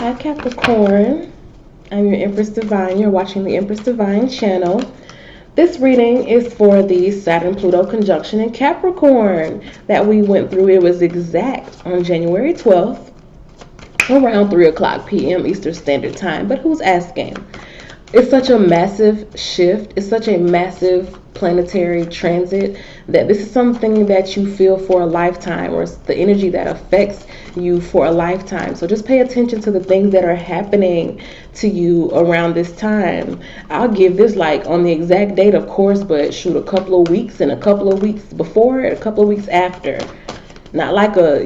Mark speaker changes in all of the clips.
Speaker 1: Hi Capricorn, I'm your Empress Divine. You're watching the Empress Divine Channel. This reading is for the Saturn-Pluto conjunction in Capricorn that we went through. It was exact on January 12th around 3 o'clock p.m. Eastern Standard Time. But who's asking? It's such a massive shift. It's such a massive planetary transit that this is something that you feel for a lifetime, or it's the energy that affects you for a lifetime. So just pay attention to the things that are happening to you around this time. I'll give this like on the exact date, of course, but shoot, a couple of weeks and a couple of weeks before and a couple of weeks after. Not like a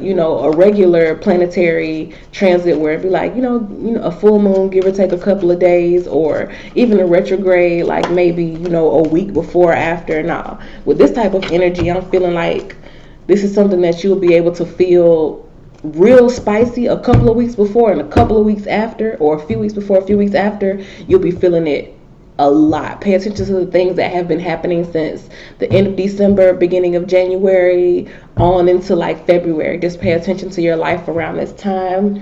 Speaker 1: regular planetary transit where it'd be like, a full moon, give or take a couple of days, or even a retrograde, like maybe, a week before or after. Nah, with this type of energy, I'm feeling like this is something that you'll be able to feel real spicy a couple of weeks before and a couple of weeks after, or a few weeks before, a few weeks after. You'll be feeling it a lot. Pay attention to the things that have been happening since the end of December, beginning of January, on into like February. Just pay attention to your life around this time.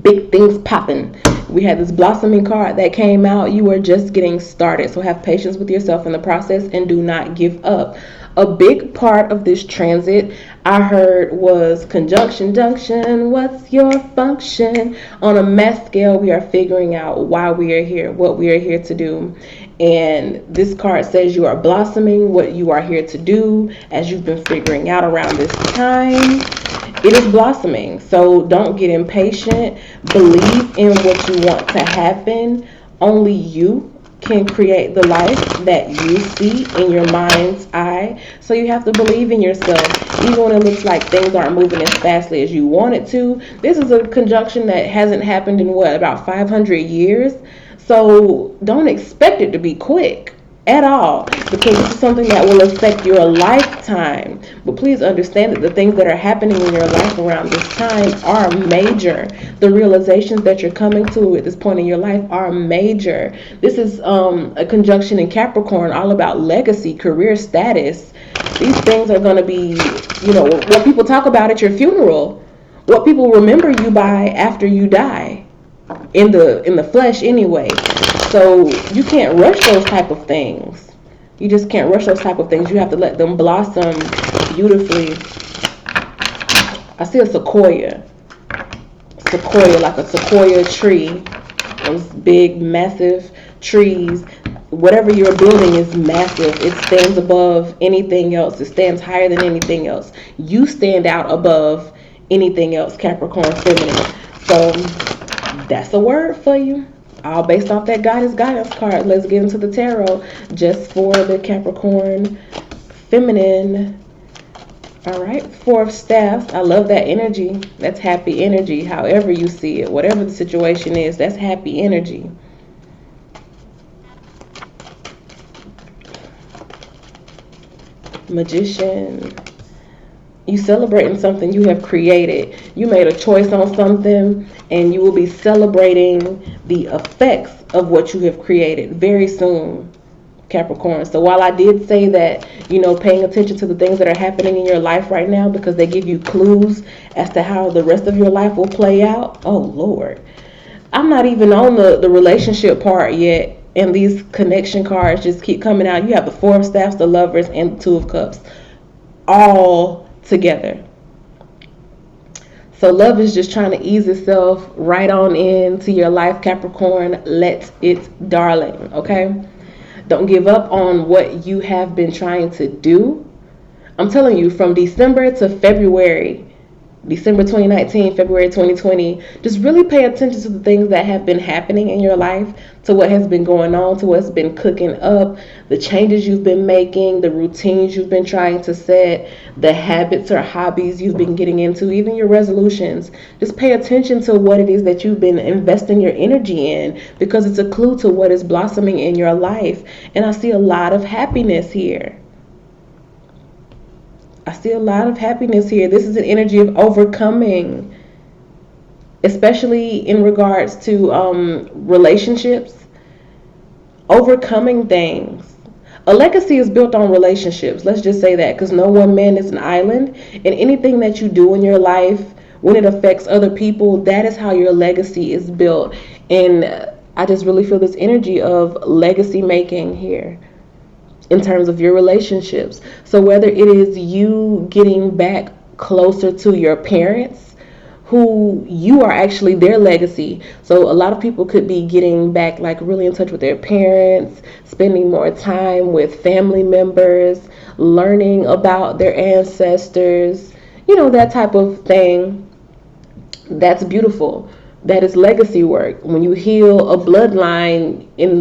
Speaker 1: Big things popping. We had this blossoming card that came out. You are just getting started. So have patience with yourself in the process and do not give up. A big part of this transit I heard was conjunction junction. What's your function? On a mass scale, we are figuring out why we are here, what we are here to do. And this card says you are blossoming, what you are here to do, as you've been figuring out around this time. It is blossoming. So don't get impatient. Believe in what you want to happen. Only you can create the life that you see in your mind's eye. So you have to believe in yourself, even when it looks like things aren't moving as fastly as you want it to. This is a conjunction that hasn't happened in about 500 years. So don't expect it to be quick at all, because this is something that will affect your lifetime. But please understand that the things that are happening in your life around this time are major. The realizations that you're coming to at this point in your life are major. This is a conjunction in Capricorn, all about legacy, career status. These things are going to be, what people talk about at your funeral, what people remember you by after you die, in the flesh anyway. So you can't rush those type of things. You just can't rush those type of things. You have to let them blossom beautifully. I see a sequoia, like a sequoia tree. Those big, massive trees. Whatever you're building is massive. It stands above anything else. It stands higher than anything else. You stand out above anything else, Capricorn feminine. So that's a word for you. All based off that guidance card. Let's get into the tarot just for the Capricorn feminine. All right, Four of Staffs. I love that energy. That's happy energy. However you see it, whatever the situation is, that's happy energy. Magician. You celebrating something you have created. You made a choice on something, and you will be celebrating the effects of what you have created very soon, Capricorn. So while I did say that, paying attention to the things that are happening in your life right now, because they give you clues as to how the rest of your life will play out. Oh, Lord. I'm not even on the relationship part yet, and these connection cards just keep coming out. You have the Four of Staffs, the Lovers, and the Two of Cups all together. So love is just trying to ease itself right on into your life, Capricorn. Let it, darling, okay? Don't give up on what you have been trying to do. I'm telling you, from December to February, December 2019, February 2020, just really pay attention to the things that have been happening in your life, to what has been going on, to what's been cooking up, the changes you've been making, the routines you've been trying to set, the habits or hobbies you've been getting into, even your resolutions. Just pay attention to what it is that you've been investing your energy in, because it's a clue to what is blossoming in your life. And I see a lot of happiness here. I see a lot of happiness here. This is an energy of overcoming, especially in regards to relationships, overcoming things. A legacy is built on relationships. Let's just say that, because no one man is an island. And anything that you do in your life, when it affects other people, that is how your legacy is built. And I just really feel this energy of legacy making here in terms of your relationships. So whether it is you getting back closer to your parents, who you are actually their legacy. So a lot of people could be getting back like really in touch with their parents, spending more time with family members, learning about their ancestors, that type of thing. That's beautiful. That is legacy work. When you heal a bloodline in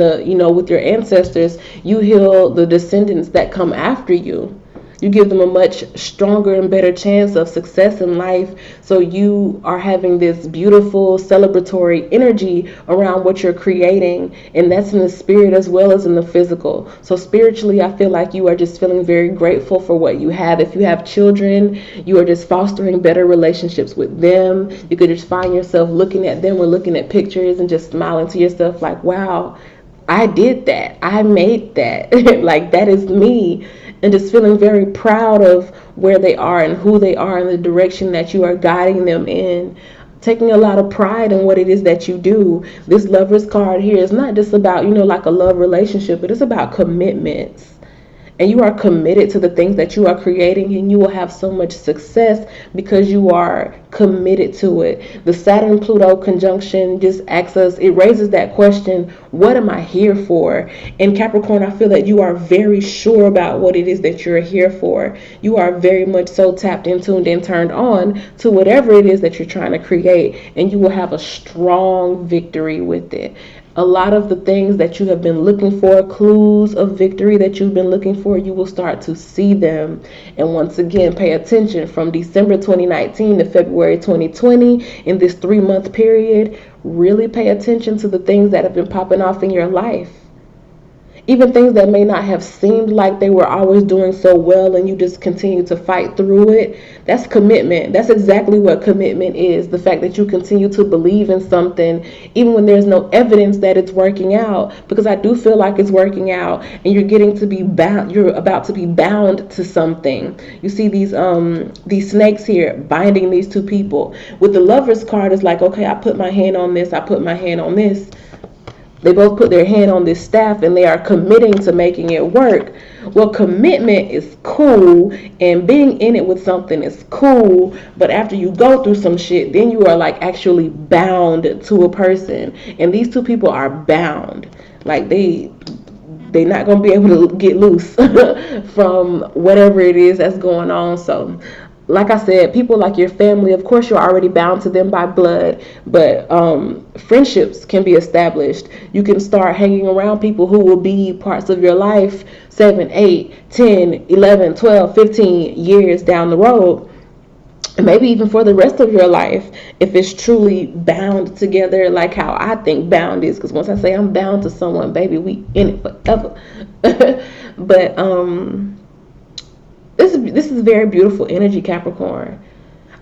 Speaker 1: with your ancestors, you heal the descendants that come after you. You give them a much stronger and better chance of success in life. So you are having this beautiful celebratory energy around what you're creating, and that's in the spirit as well as in the physical. So spiritually, I feel like you are just feeling very grateful for what you have. If you have children, you are just fostering better relationships with them. You could just find yourself looking at them or looking at pictures and just smiling to yourself like, wow, I did that. I made that. Like, that is me. And just feeling very proud of where they are and who they are and the direction that you are guiding them in. Taking a lot of pride in what it is that you do. This Lover's card here is not just about, like a love relationship, but it's about commitments. And you are committed to the things that you are creating, and you will have so much success because you are committed to it. The Saturn-Pluto conjunction just asks us, it raises that question, what am I here for? In Capricorn, I feel that you are very sure about what it is that you're here for. You are very much so tapped in, tuned in, turned on to whatever it is that you're trying to create, and you will have a strong victory with it. A lot of the things that you have been looking for, clues of victory that you've been looking for, you will start to see them. And once again, pay attention from December 2019 to February 2020 in this 3-month period. Really pay attention to the things that have been popping off in your life. Even things that may not have seemed like they were always doing so well and you just continue to fight through it. That's commitment. That's exactly what commitment is. The fact that you continue to believe in something even when there's no evidence that it's working out. Because I do feel like it's working out and you're getting to be bound. You're about to be bound to something. You see these snakes here binding these two people. With the Lover's card, it's like, okay, I put my hand on this. I put my hand on this. They both put their hand on this staff and they are committing to making it work. Well, commitment is cool and being in it with something is cool, but after you go through some shit, then you are like actually bound to a person. And these two people are bound. Like they're not going to be able to get loose from whatever it is that's going on. So like I said, people like your family, of course you're already bound to them by blood, but friendships can be established. You can start hanging around people who will be parts of your life 7, 8, 10, 11, 12, 15 years down the road. And maybe even for the rest of your life, if it's truly bound together, like how I think bound is. Because once I say I'm bound to someone, baby, we in it forever. But this is very beautiful energy, Capricorn.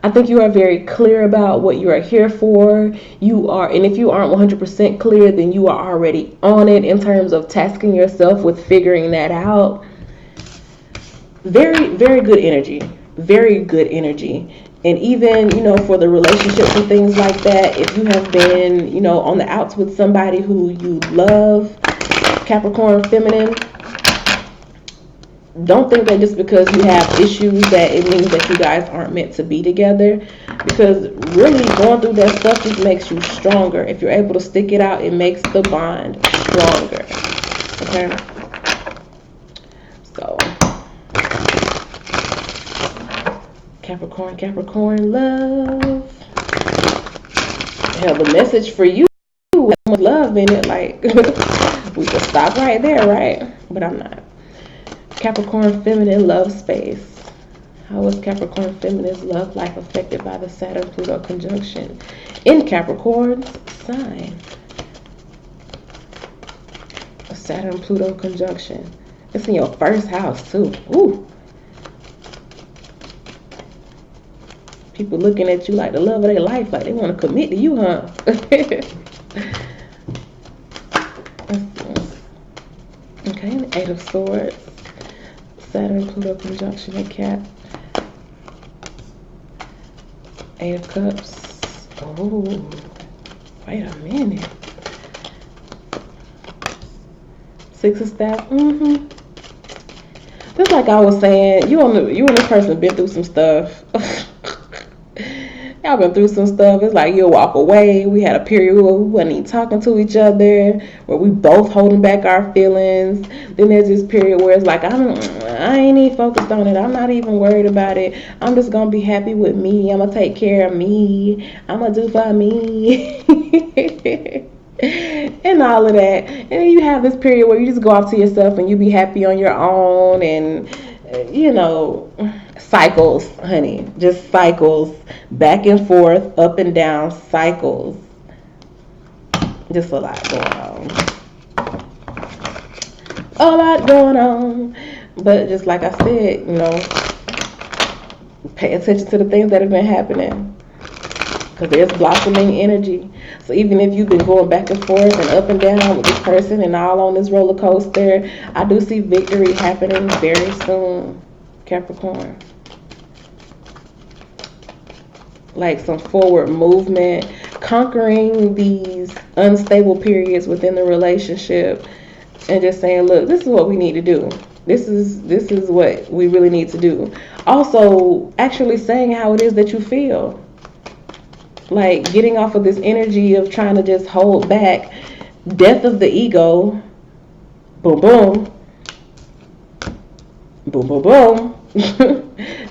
Speaker 1: I think you are very clear about what you are here for. You are, and if you aren't 100% clear, then you are already on it in terms of tasking yourself with figuring that out. Very, very good energy. Very good energy. And even, for the relationships and things like that, if you have been, on the outs with somebody who you love, Capricorn feminine, don't think that just because you have issues that it means that you guys aren't meant to be together, because really going through that stuff just makes you stronger. If you're able to stick it out, it makes the bond stronger. Okay, so Capricorn love. Hell, the message for you has so much love in it, like we could stop right there, right? But I'm not. Capricorn feminine love space. How is Capricorn feminine's love life affected by the Saturn-Pluto conjunction in Capricorn's sign? A Saturn-Pluto conjunction. It's in your first house too. Ooh. People looking at you like the love of their life, like they want to commit to you, huh? Okay, the 8 of Swords. Saturn, Pluto conjunction in Cap. Eight of Cups. Oh, wait a minute. Six of Staff. Just like I was saying, you and this person been through some stuff. Y'all been through some stuff. It's like you'll walk away. We had a period where we wasn't even talking to each other, where we both holding back our feelings. Then there's this period where it's like I ain't even focused on it. I'm not even worried about it. I'm just gonna be happy with me. I'm gonna take care of me. I'm gonna do for me. And all of that. And then you have this period where you just go off to yourself and you be happy on your own, and cycles, honey, just cycles, back and forth, up and down, cycles. Just a lot going on. But just like I said, pay attention to the things that have been happening, because there's blossoming energy. So even if you've been going back and forth and up and down with this person and all on this roller coaster, I do see victory happening very soon, Capricorn. Like some forward movement, conquering these unstable periods within the relationship, and just saying, look, this is what we need to do. This is what we really need to do. Also, actually saying how it is that you feel. Like getting off of this energy of trying to just hold back. Death of the ego. Boom, boom. Boom, boom, boom.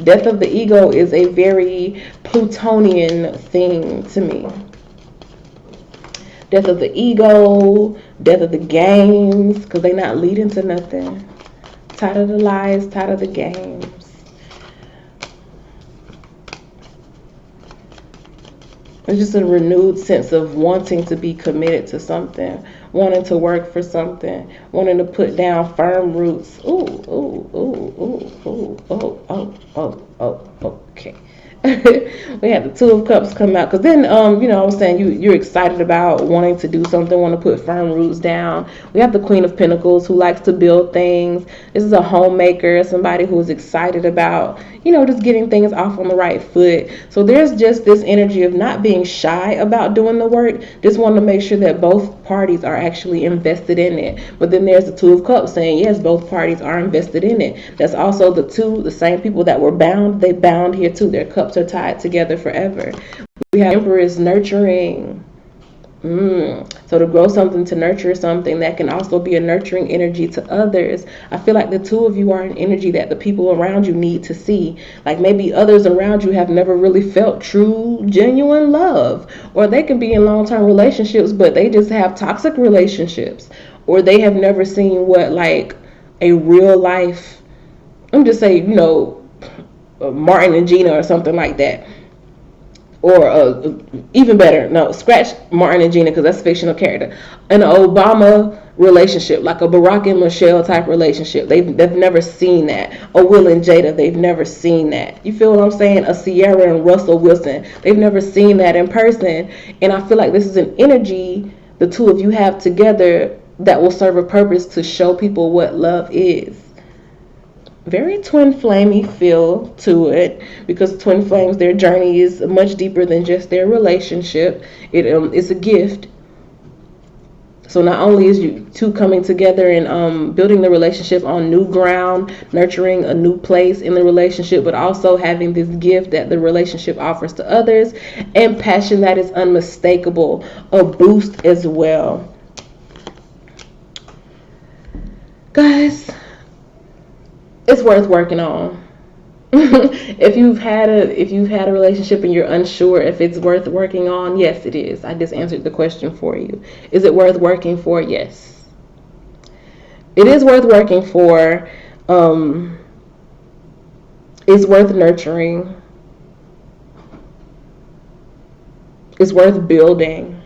Speaker 1: Death of the ego is a very Plutonian thing to me. Death of the ego, death of the games, because they're not leading to nothing. Tired of the lies, tired of the games. It's just a renewed sense of wanting to be committed to something, wanting to work for something, wanting to put down firm roots. Okay. We had the Two of Cups come out, because then I was saying you're excited about wanting to do something, want to put firm roots down. We have the Queen of Pentacles, who likes to build things. This is a homemaker, somebody who is excited about just getting things off on the right foot. So there's just this energy of not being shy about doing the work, just wanting to make sure that both parties are actually invested in it. But then there's the Two of Cups saying, yes, both parties are invested in it. That's also the same people that were bound, they bound here too. Their cups are tied together forever. We have Empress nurturing. So to grow something, to nurture something, that can also be a nurturing energy to others. I feel like the two of you are an energy that the people around you need to see. Like maybe others around you have never really felt true, genuine love. Or they can be in long-term relationships, but they just have toxic relationships. Or they have never seen what like a real life, I'm just saying, Martin and Gina or something like that. Or even better, no, scratch Martin and Gina, because that's a fictional character. An Obama relationship, like a Barack and Michelle type relationship. They've never seen that. A Will and Jada, they've never seen that. You feel what I'm saying? A Sierra and Russell Wilson, they've never seen that in person. And I feel like this is an energy the two of you have together that will serve a purpose to show people what love is. Very twin flamey feel to it, because twin flames, their journey is much deeper than just their relationship. It's a gift. So not only is you two coming together and building the relationship on new ground, nurturing a new place in the relationship, but also having this gift that the relationship offers to others, and passion that is unmistakable, a boost as well. Guys, it's worth working on. If you've had a relationship and you're unsure if it's worth working on, yes, it is. I just answered the question for you. Is it worth working for? Yes. It is worth working for. It's worth nurturing. It's worth building,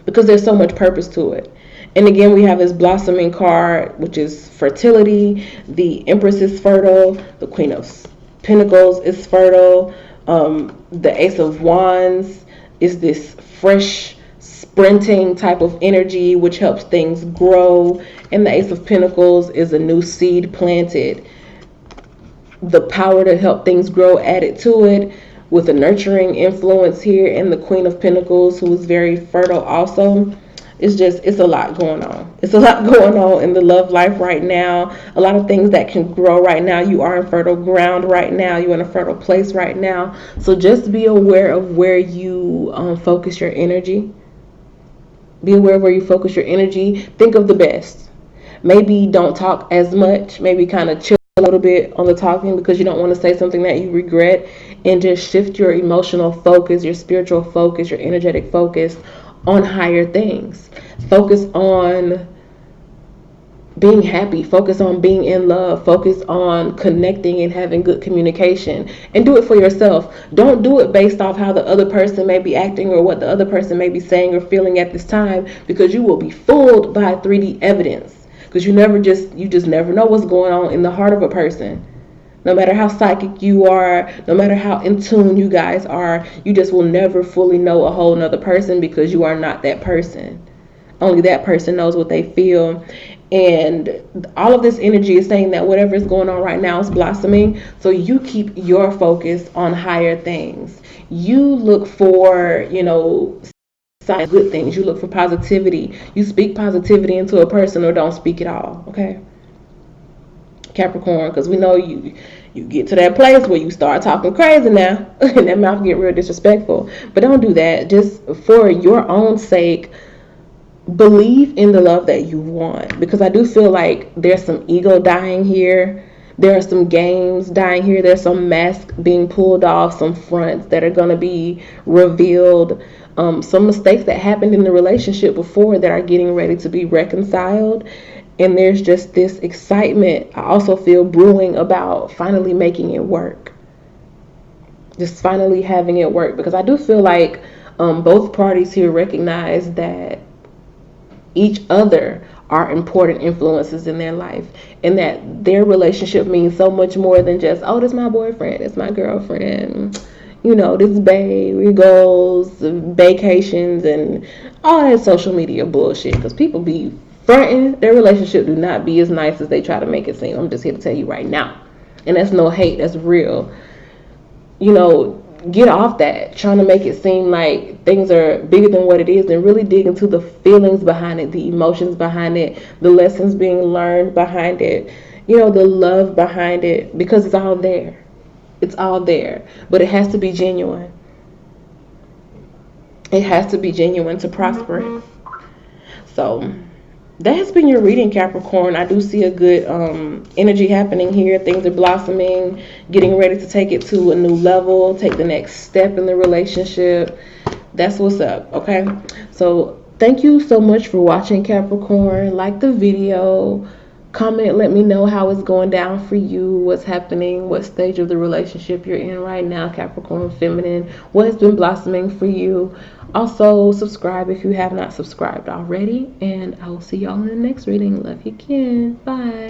Speaker 1: because there's so much purpose to it. And again, we have this blossoming card, which is fertility. The Empress is fertile. The Queen of Pentacles is fertile. The Ace of Wands is this fresh, sprinting type of energy, which helps things grow. And the Ace of Pentacles is a new seed planted. the power to help things grow added to it, with a nurturing influence here, and the Queen of Pentacles, who is very fertile also. It's a lot going on. It's a lot going on in the love life right now. A lot of things that can grow right now. You are in fertile ground right now. You're in a fertile place right now. So just be aware of where you focus your energy. Be aware of where you focus your energy. Think of the best. Maybe don't talk as much. Maybe kind of chill a little bit on the talking, because you don't want to say something that you regret, and just shift your emotional focus, your spiritual focus, your energetic focus on higher things. Focus on being happy, focus on being in love, focus on connecting and having good communication, and do it for yourself. Don't do it based off how the other person may be acting or what the other person may be saying or feeling at this time, because you will be fooled by 3D evidence, because you just never know what's going on in the heart of a person. No matter how psychic you are, no matter how in tune you guys are, you just will never fully know a whole nother person, because you are not that person. Only that person knows what they feel. And all of this energy is saying that whatever is going on right now is blossoming. So you keep your focus on higher things. You look for, good things. You look for positivity. You speak positivity into a person, or don't speak at all. Okay, Capricorn, because we know you get to that place where you start talking crazy now and that mouth get real disrespectful. But don't do that. Just for your own sake, believe in the love that you want, because I do feel like there's some ego dying here. There are some games dying here. There's some masks being pulled off, some fronts that are going to be revealed, some mistakes that happened in the relationship before that are getting ready to be reconciled. And there's just this excitement I also feel brewing about finally making it work. Just finally having it work, because I do feel like both parties here recognize that each other are important influences in their life, and that their relationship means so much more than just, oh, this is my boyfriend, it's my girlfriend, this is babe, we goes, vacations, and all that social media bullshit. Because people be fronting, their relationship do not be as nice as they try to make it seem. I'm just here to tell you right now, and that's no hate, that's real. Get off that trying to make it seem like things are bigger than what it is, and really dig into the feelings behind it, the emotions behind it, the lessons being learned behind it, the love behind it, because it's all there. It's all there, but it has to be genuine. It has to be genuine to prosper. So that has been your reading, Capricorn. I do see a good energy happening here. Things are blossoming, getting ready to take it to a new level, take the next step in the relationship. That's what's up, okay? So thank you so much for watching, Capricorn. Like the video, comment, let me know how it's going down for you, what's happening, what stage of the relationship you're in right now, Capricorn feminine, what has been blossoming for you. Also, subscribe if you have not subscribed already, and I will see y'all in the next reading. Love you again. Bye.